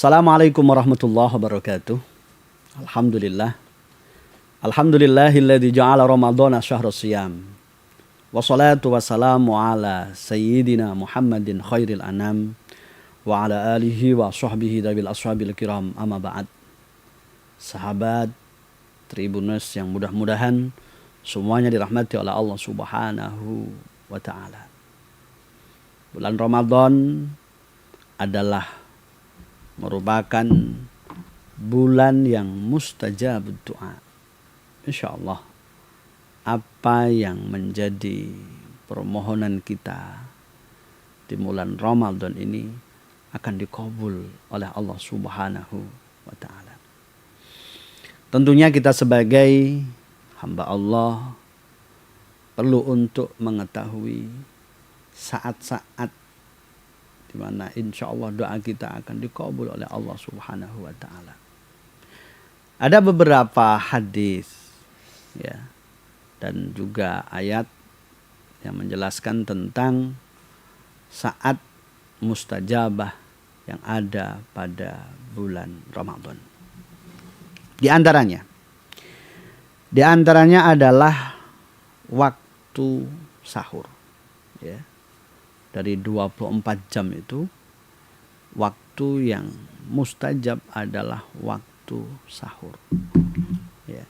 Assalamualaikum warahmatullahi wabarakatuh. Alhamdulillah. Alhamdulillahilladzi ja'ala ramadhana syahra shiyam. Wassalatu wassalamu ala sayyidina Muhammadin khairil anam wa ala alihi wa sahbihi dabil ashabil kiram, amma ba'd. Sahabat Tribuners yang mudah-mudahan semuanya dirahmati oleh Allah Subhanahu wa taala. Bulan Ramadan adalah merupakan bulan yang mustajab doa. Insyaallah apa yang menjadi permohonan kita di bulan Ramadan ini akan dikabul oleh Allah Subhanahu wa taala. Tentunya kita sebagai hamba Allah perlu untuk mengetahui saat-saat di mana insya Allah doa kita akan dikabul oleh Allah Subhanahu wa taala. Ada beberapa hadis ya dan juga ayat yang menjelaskan tentang saat mustajabah yang ada pada bulan Ramadan. Di antaranya adalah waktu sahur ya. Dari 24 jam itu waktu yang mustajab adalah waktu sahur. Ya.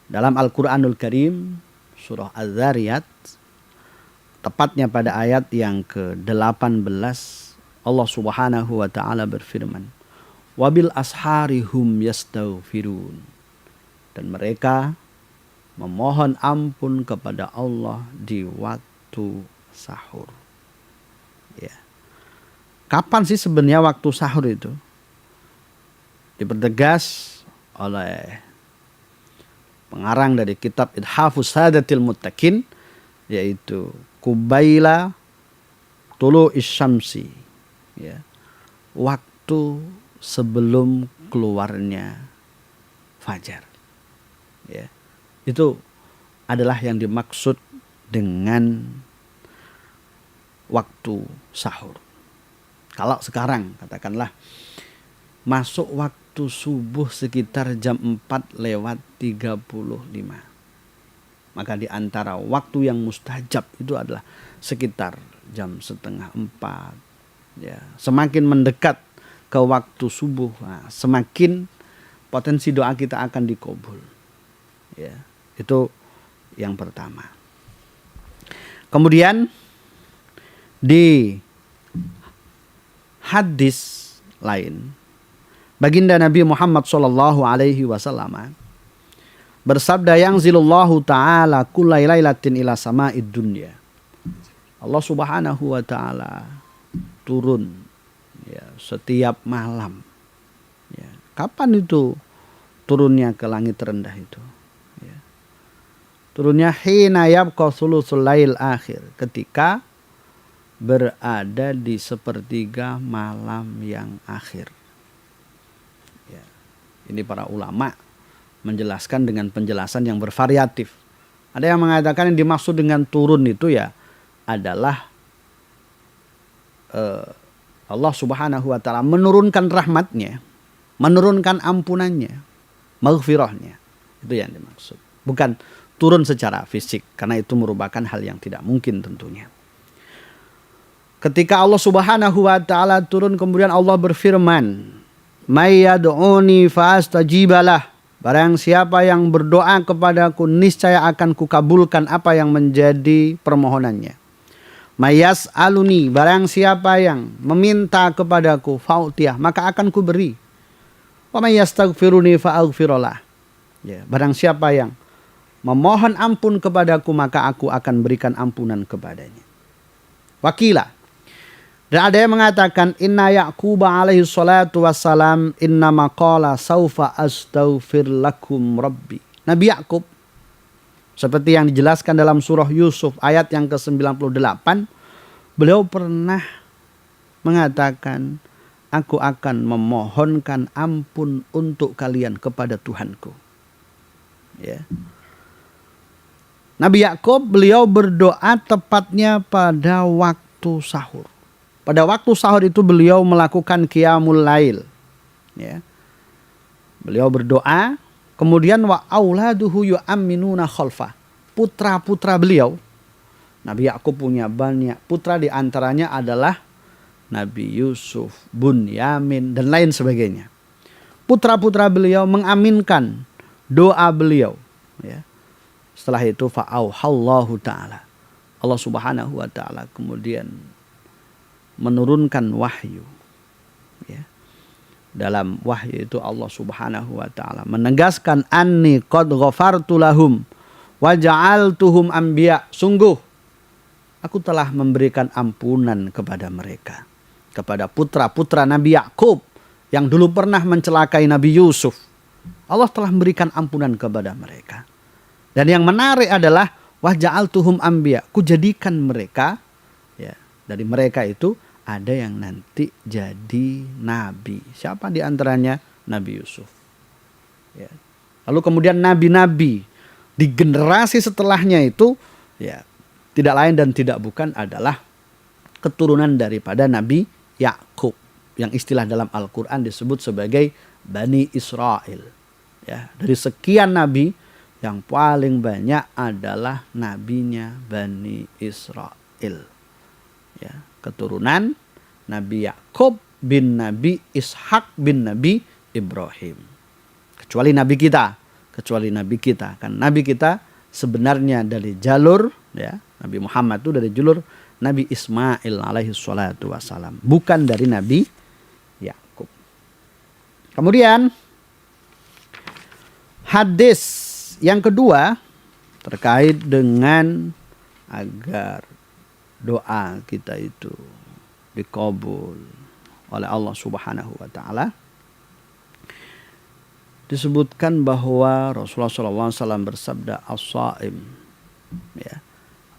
Dalam Al-Quranul Karim surah Az-Zariyat tepatnya pada ayat yang ke-18 Allah Subhanahu wa taala berfirman, "Wabil ashari hum yastaghfirun." Dan mereka memohon ampun kepada Allah di waktu sahur. Ya. Kapan sih sebenarnya waktu sahur itu? Dipertegas oleh pengarang dari kitab Ithafus Sadatil Muttaqin, yaitu Qubaila Tulu'is Syamsi, ya. Waktu sebelum keluarnya fajar. Ya. Itu adalah yang dimaksud dengan waktu sahur. Kalau sekarang katakanlah masuk waktu subuh sekitar jam 4:35. Maka di antara waktu yang mustajab itu adalah sekitar jam 3:30. Ya, semakin mendekat ke waktu subuh, semakin potensi doa kita akan dikabul. Ya, itu yang pertama. Kemudian di hadis lain, baginda Nabi Muhammad sallallahu alaihi wasallam bersabda, yang zilullahu ta'ala kullai lailatin ila sama'id dunya. Allah Subhanahu wa taala turun ya setiap malam. Ya. Kapan itu turunnya ke langit rendah itu? Ya. Turunnya hina yabqa thuluthul lail akhir, ketika berada di sepertiga malam yang akhir. Ya. Ini para ulama menjelaskan dengan penjelasan yang bervariatif. Ada yang mengatakan yang dimaksud dengan turun itu ya adalah Allah Subhanahu wa taala menurunkan rahmatnya, menurunkan ampunannya, maghfirahnya. Itu yang dimaksud. Bukan turun secara fisik, karena itu merupakan hal yang tidak mungkin tentunya. Ketika Allah Subhanahu wa taala turun, kemudian Allah berfirman, "May yad'uni fastajibalah." Barang siapa yang berdoa kepadaku, niscaya akan kukabulkan apa yang menjadi permohonannya. "May yas'aluni." Barang siapa yang meminta kepadaku, fa'utiyah, maka akan kuberi. "Wa may yastaghfiruni fa'aghfirlah." Ya, barang siapa yang memohon ampun kepadaku, maka aku akan berikan ampunan kepadanya. Wakila. Dan ada yang mengatakan, inna Ya'qub alaihi salatu wassalam inna maqala saufa astaghfir lakum rabbi. Nabi Ya'qub, seperti yang dijelaskan dalam surah Yusuf ayat yang ke-98, beliau pernah mengatakan, aku akan memohonkan ampun untuk kalian kepada Tuhanku. Ya. Nabi Ya'qub beliau berdoa tepatnya pada waktu sahur. Pada waktu sahur itu beliau melakukan qiyamul lail. Ya. Beliau berdoa, kemudian wa auladuhu yu'amminuna khalfah. Putra-putra beliau, Nabi Yakub punya banyak putra, di antaranya adalah Nabi Yusuf, Bunyamin, dan lain sebagainya. Putra-putra beliau mengaminkan doa beliau. Ya. Setelah itu fa'auhallahu ta'ala. Allah subhanahu wa ta'ala kemudian menurunkan wahyu. Ya. Dalam wahyu itu Allah subhanahu wa ta'ala menegaskan anni qad ghafartu lahum wa ja'altuhum anbiya. Sungguh aku telah memberikan ampunan kepada mereka. Kepada putra-putra Nabi Yakub yang dulu pernah mencelakai Nabi Yusuf. Allah telah memberikan ampunan kepada mereka. Dan yang menarik adalah wa ja'altuhum anbiya. Ku jadikan mereka, ya, dari mereka itu ada yang nanti jadi nabi. Siapa di antaranya? Nabi Yusuf. Ya. Lalu kemudian nabi-nabi di generasi setelahnya itu, ya, tidak lain dan tidak bukan adalah keturunan daripada Nabi Yakub, yang istilah dalam Al-Quran disebut sebagai Bani Israel. Ya, dari sekian nabi, yang paling banyak adalah nabinya Bani Israel. Ya, keturunan Nabi Yakub bin Nabi Ishak bin Nabi Ibrahim. Kecuali nabi kita, kan nabi kita sebenarnya dari jalur, ya, Nabi Muhammad itu dari jalur Nabi Ismail alaihi salatu wassalam, bukan dari Nabi Yakub. Kemudian hadis yang kedua terkait dengan agar doa kita itu dikabul oleh Allah subhanahu wa ta'ala. Disebutkan bahwa Rasulullah SAW bersabda, as-saim, ya,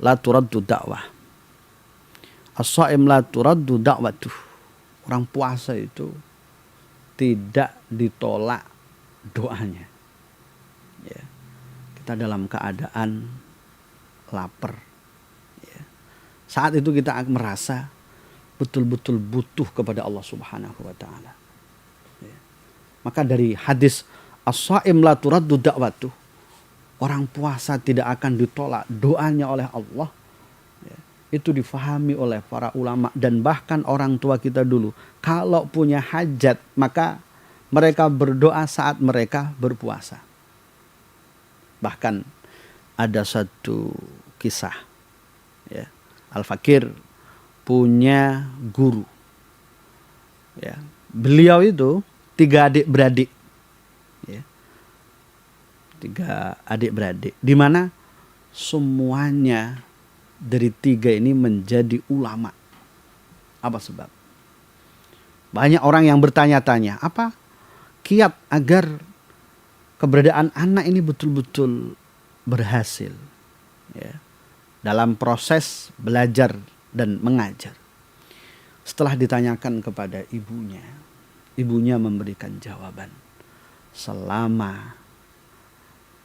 la turaddu da'wah. As-saim la turaddu da'watuh. Orang puasa itu tidak ditolak doanya. Ya. Kita dalam keadaan lapar. Ya. Saat itu kita merasa betul-betul butuh kepada Allah subhanahu wa ta'ala. Ya. Maka dari hadis as-saim la turaddu da'watuh, orang puasa tidak akan ditolak doanya oleh Allah. Itu difahami oleh para ulama dan bahkan orang tua kita dulu. Kalau punya hajat, maka mereka berdoa saat mereka berpuasa. Bahkan ada satu kisah, ya, Al-Fakir punya guru. Ya, beliau itu 3 adik beradik. Ya, 3 adik beradik. Di mana semuanya dari 3 ini menjadi ulama. Apa sebab? Banyak orang yang bertanya-tanya, apa kiat agar keberadaan anak ini betul-betul berhasil, ya, dalam proses belajar dan mengajar. Setelah ditanyakan kepada ibunya, ibunya memberikan jawaban, selama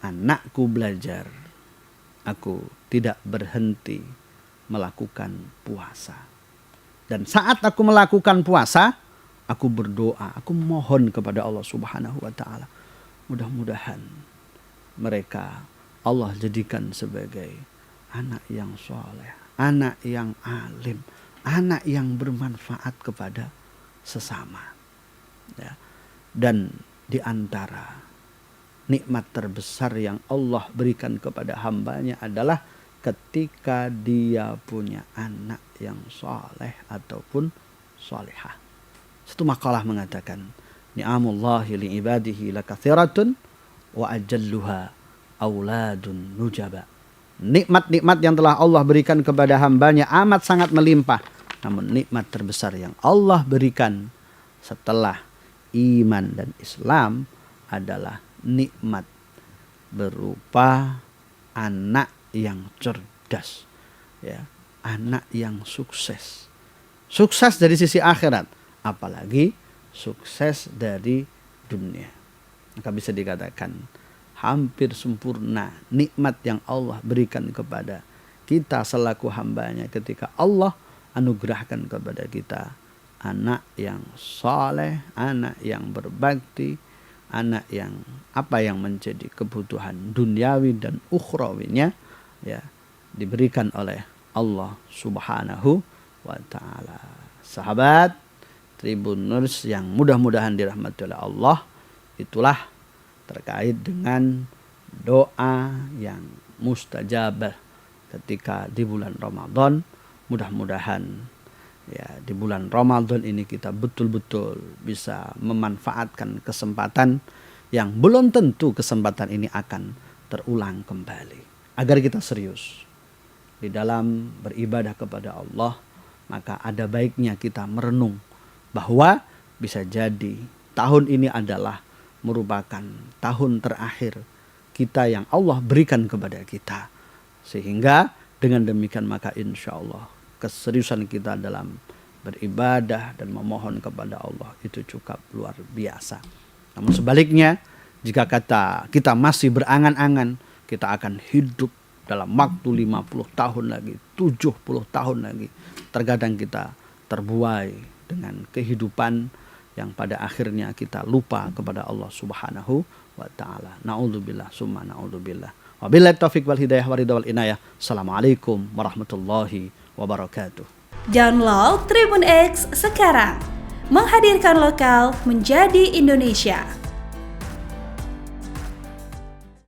anakku belajar, aku tidak berhenti melakukan puasa. Dan saat aku melakukan puasa, aku berdoa, aku mohon kepada Allah subhanahu wa ta'ala. Mudah-mudahan mereka Allah jadikan sebagai anak yang soleh, anak yang alim, anak yang bermanfaat kepada sesama. Ya. Dan di antara nikmat terbesar yang Allah berikan kepada hambanya adalah ketika dia punya anak yang soleh ataupun solehah. Satu makalah mengatakan, ni'amullahi li'ibadihi lakatsiratun wa ajalluha auladun nujaba. Nikmat-nikmat yang telah Allah berikan kepada hambanya amat sangat melimpah. Namun nikmat terbesar yang Allah berikan setelah iman dan Islam adalah nikmat berupa anak yang cerdas, ya, anak yang sukses. Sukses dari sisi akhirat, apalagi sukses dari dunia. Maka bisa dikatakan hampir sempurna nikmat yang Allah berikan kepada kita selaku hambanya ketika Allah anugerahkan kepada kita anak yang soleh, anak yang berbakti, anak yang yang menjadi kebutuhan duniawi dan ukhrawinya ya diberikan oleh Allah Subhanahu wa taala. Sahabat Tribuners yang mudah-mudahan dirahmati oleh Allah, itulah terkait dengan doa yang mustajabah ketika di bulan Ramadan. Mudah-mudahan ya di bulan Ramadan ini kita betul-betul bisa memanfaatkan kesempatan yang belum tentu kesempatan ini akan terulang kembali. Agar kita serius di dalam beribadah kepada Allah, maka ada baiknya kita merenung bahwa bisa jadi tahun ini adalah merupakan tahun terakhir kita yang Allah berikan kepada kita. Sehingga dengan demikian maka insya Allah keseriusan kita dalam beribadah dan memohon kepada Allah itu cukup luar biasa. Namun sebaliknya, jika kita masih berangan-angan kita akan hidup dalam waktu 50 tahun lagi, 70 tahun lagi, terkadang kita terbuai dengan kehidupan yang pada akhirnya kita lupa kepada Allah Subhanahu wa taala. Na'udzubillah summa na'udzubillah. Wabillahi taufiq wal hidayah wa ridha wal inayah. Assalamualaikum warahmatullahi wabarakatuh. Download Tribun X sekarang. Menghadirkan lokal menjadi Indonesia.